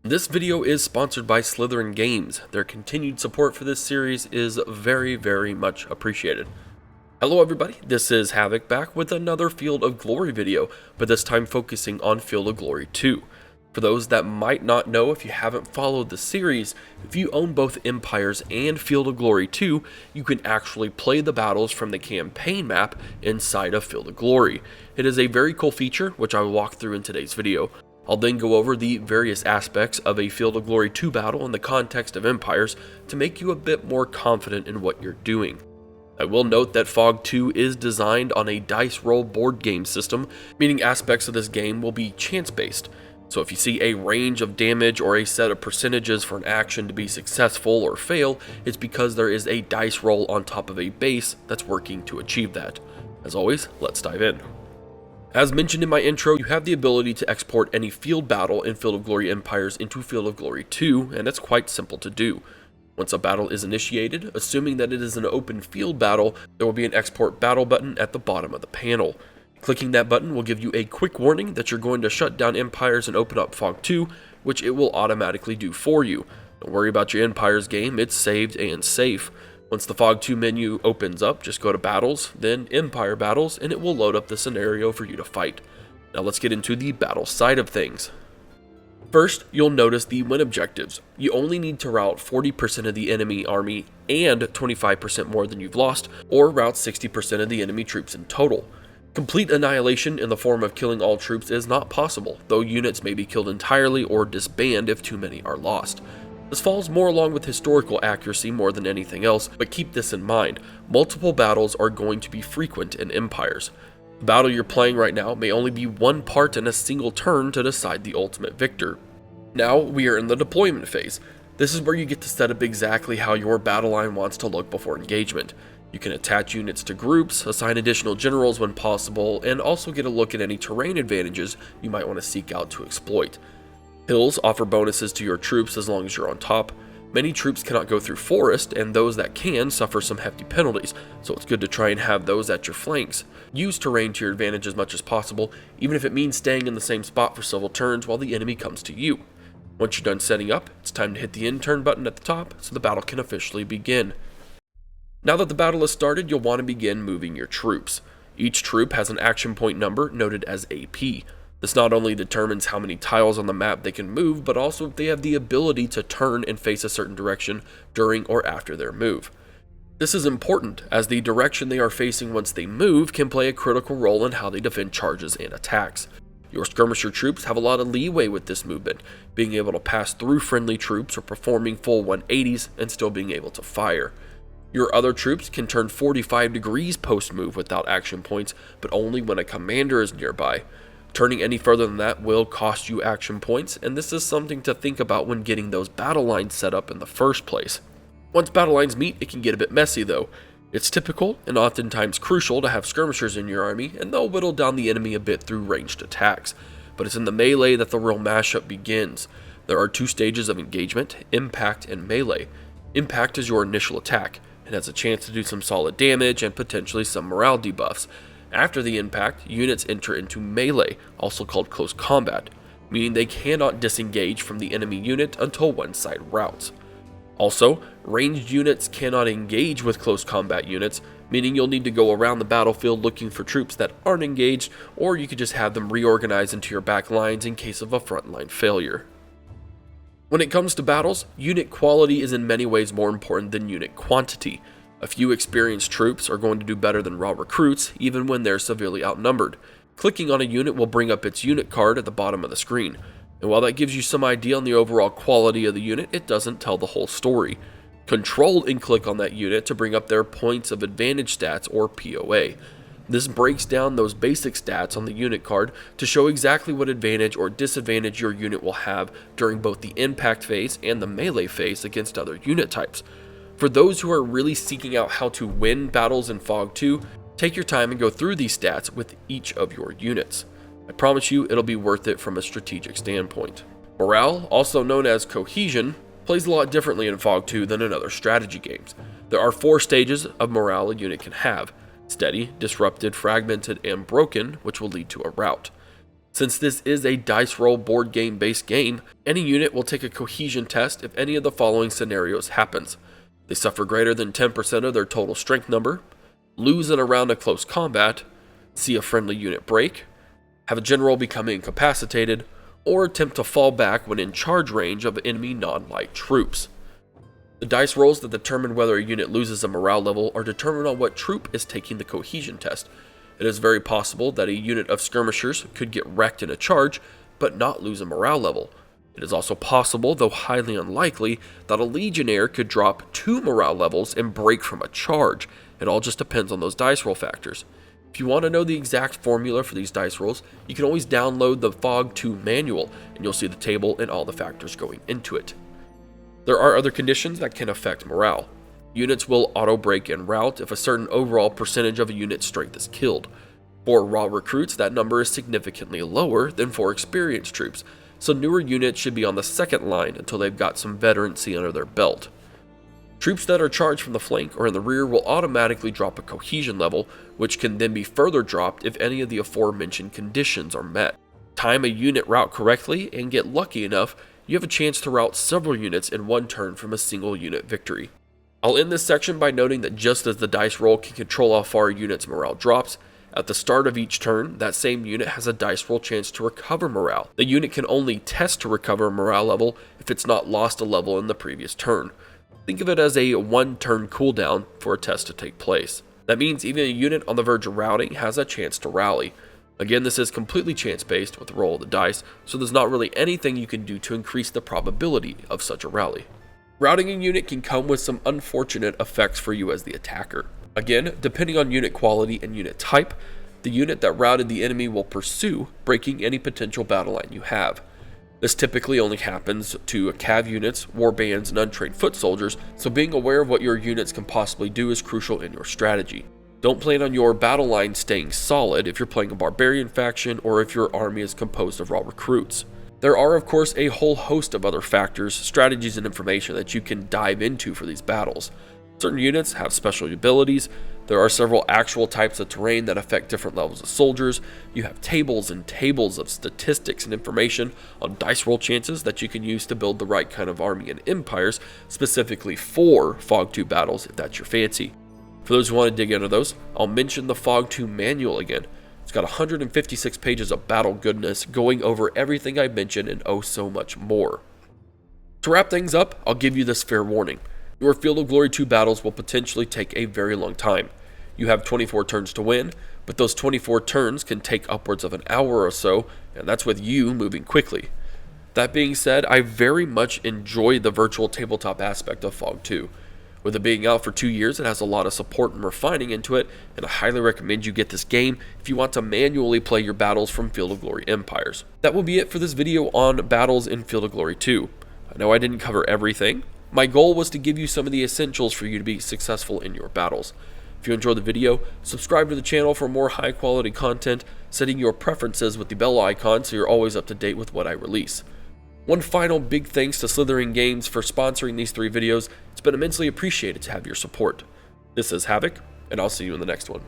This video is sponsored by Slytherin Games. Their continued support for this series is very much appreciated. Hello everybody, this is Havoc back with another Field of Glory video, but this time focusing on Field of Glory 2. For those that might not know, if you haven't followed the series, if you own both Empires and Field of Glory 2, you can actually play the battles from the campaign map inside of Field of Glory. It is a very cool feature, which I will walk through in today's video. I'll then go over the various aspects of a Field of Glory 2 battle in the context of Empires to make you a bit more confident in what you're doing. I will note that Fog 2 is designed on a dice roll board game system, meaning aspects of this game will be chance-based. So if you see a range of damage or a set of percentages for an action to be successful or fail, it's because there is a dice roll on top of a base that's working to achieve that. As always, let's dive in. As mentioned in my intro, you have the ability to export any field battle in Field of Glory Empires into Field of Glory 2, and it's quite simple to do. Once a battle is initiated, assuming that it is an open field battle, there will be an export battle button at the bottom of the panel. Clicking that button will give you a quick warning that you're going to shut down Empires and open up Fog 2, which it will automatically do for you. Don't worry about your Empires game, it's saved and safe. Once the Fog 2 menu opens up, just go to Battles, then Empire Battles, and it will load up the scenario for you to fight. Now let's get into the battle side of things. First, you'll notice the win objectives. You only need to rout 40% of the enemy army and 25% more than you've lost, or rout 60% of the enemy troops in total. Complete annihilation in the form of killing all troops is not possible, though units may be killed entirely or disband if too many are lost. This falls more along with historical accuracy more than anything else, but keep this in mind, multiple battles are going to be frequent in Empires. The battle you're playing right now may only be one part in a single turn to decide the ultimate victor. Now we are in the deployment phase. This is where you get to set up exactly how your battle line wants to look before engagement. You can attach units to groups, assign additional generals when possible, and also get a look at any terrain advantages you might want to seek out to exploit. Hills offer bonuses to your troops as long as you're on top. Many troops cannot go through forest, and those that can suffer some hefty penalties, so it's good to try and have those at your flanks. Use terrain to your advantage as much as possible, even if it means staying in the same spot for several turns while the enemy comes to you. Once you're done setting up, it's time to hit the end turn button at the top so the battle can officially begin. Now that the battle has started, you'll want to begin moving your troops. Each troop has an action point number noted as AP. This not only determines how many tiles on the map they can move, but also if they have the ability to turn and face a certain direction during or after their move. This is important, as the direction they are facing once they move can play a critical role in how they defend charges and attacks. Your skirmisher troops have a lot of leeway with this movement, being able to pass through friendly troops or performing full 180s and still being able to fire. Your other troops can turn 45 degrees post-move without action points, but only when a commander is nearby. Turning any further than that will cost you action points, and this is something to think about when getting those battle lines set up in the first place. Once battle lines meet, it can get a bit messy though. It's typical and oftentimes crucial to have skirmishers in your army, and they'll whittle down the enemy a bit through ranged attacks. But it's in the melee that the real mashup begins. There are two stages of engagement, impact and melee. Impact is your initial attack. It has a chance to do some solid damage and potentially some morale debuffs. After the impact, units enter into melee, also called close combat, meaning they cannot disengage from the enemy unit until one side routs. Also, ranged units cannot engage with close combat units, meaning you'll need to go around the battlefield looking for troops that aren't engaged, or you could just have them reorganize into your back lines in case of a frontline failure. When it comes to battles, unit quality is in many ways more important than unit quantity. A few experienced troops are going to do better than raw recruits, even when they're severely outnumbered. Clicking on a unit will bring up its unit card at the bottom of the screen. And while that gives you some idea on the overall quality of the unit, it doesn't tell the whole story. Control and click on that unit to bring up their points of advantage stats, or POA. This breaks down those basic stats on the unit card to show exactly what advantage or disadvantage your unit will have during both the impact phase and the melee phase against other unit types. For those who are really seeking out how to win battles in Fog 2, take your time and go through these stats with each of your units. I promise you it'll be worth it from a strategic standpoint. Morale, also known as cohesion, plays a lot differently in Fog 2 than in other strategy games. There are 4 stages of morale a unit can have: steady, disrupted, fragmented, and broken, which will lead to a rout. Since this is a dice roll board game based game, any unit will take a cohesion test if any of the following scenarios happens. They suffer greater than 10% of their total strength number, lose in a round of close combat, see a friendly unit break, have a general become incapacitated, or attempt to fall back when in charge range of enemy non-light troops. The dice rolls that determine whether a unit loses a morale level are determined on what troop is taking the cohesion test. It is very possible that a unit of skirmishers could get wrecked in a charge, but not lose a morale level. It is also possible, though highly unlikely, that a legionnaire could drop 2 morale levels and break from a charge. It all just depends on those dice roll factors. If you want to know the exact formula for these dice rolls, you can always download the FOG 2 manual, and you'll see the table and all the factors going into it. There are other conditions that can affect morale. Units will auto-break en route if a certain overall percentage of a unit's strength is killed. For raw recruits, that number is significantly lower than for experienced troops, so newer units should be on the second line until they've got some veterancy under their belt. Troops that are charged from the flank or in the rear will automatically drop a cohesion level, which can then be further dropped if any of the aforementioned conditions are met. Time a unit route correctly and get lucky enough, you have a chance to route several units in one turn from a single unit victory. I'll end this section by noting that just as the dice roll can control how far a unit's morale drops, at the start of each turn, that same unit has a dice roll chance to recover morale. The unit can only test to recover a morale level if it's not lost a level in the previous turn. Think of it as a 1-turn cooldown for a test to take place. That means even a unit on the verge of routing has a chance to rally. Again, this is completely chance-based with the roll of the dice, so there's not really anything you can do to increase the probability of such a rally. Routing a unit can come with some unfortunate effects for you as the attacker. Again, depending on unit quality and unit type, the unit that routed the enemy will pursue, breaking any potential battle line you have. This typically only happens to cav units, warbands, and untrained foot soldiers, so being aware of what your units can possibly do is crucial in your strategy. Don't plan on your battle line staying solid if you're playing a barbarian faction or if your army is composed of raw recruits. There are of course a whole host of other factors, strategies, and information that you can dive into for these battles. Certain units have special abilities. There are several actual types of terrain that affect different levels of soldiers. You have tables and tables of statistics and information on dice roll chances that you can use to build the right kind of army and empires, specifically for FOG 2 battles if that's your fancy. For those who want to dig into those, I'll mention the FOG 2 manual again. It's got 156 pages of battle goodness going over everything I mentioned and oh so much more. To wrap things up, I'll give you this fair warning. Your Field of Glory 2 battles will potentially take a very long time. You have 24 turns to win, but those 24 turns can take upwards of an hour or so, and that's with you moving quickly. That being said, I very much enjoy the virtual tabletop aspect of FOG 2. With it being out for 2 years, it has a lot of support and refining into it, and I highly recommend you get this game if you want to manually play your battles from Field of Glory Empires. That will be it for this video on battles in Field of Glory 2. I know I didn't cover everything. My goal was to give you some of the essentials for you to be successful in your battles. If you enjoyed the video, subscribe to the channel for more high quality content, setting your preferences with the bell icon so you're always up to date with what I release. One final big thanks to Slithering Games for sponsoring these 3 videos. It's been immensely appreciated to have your support. This is Havoc, and I'll see you in the next one.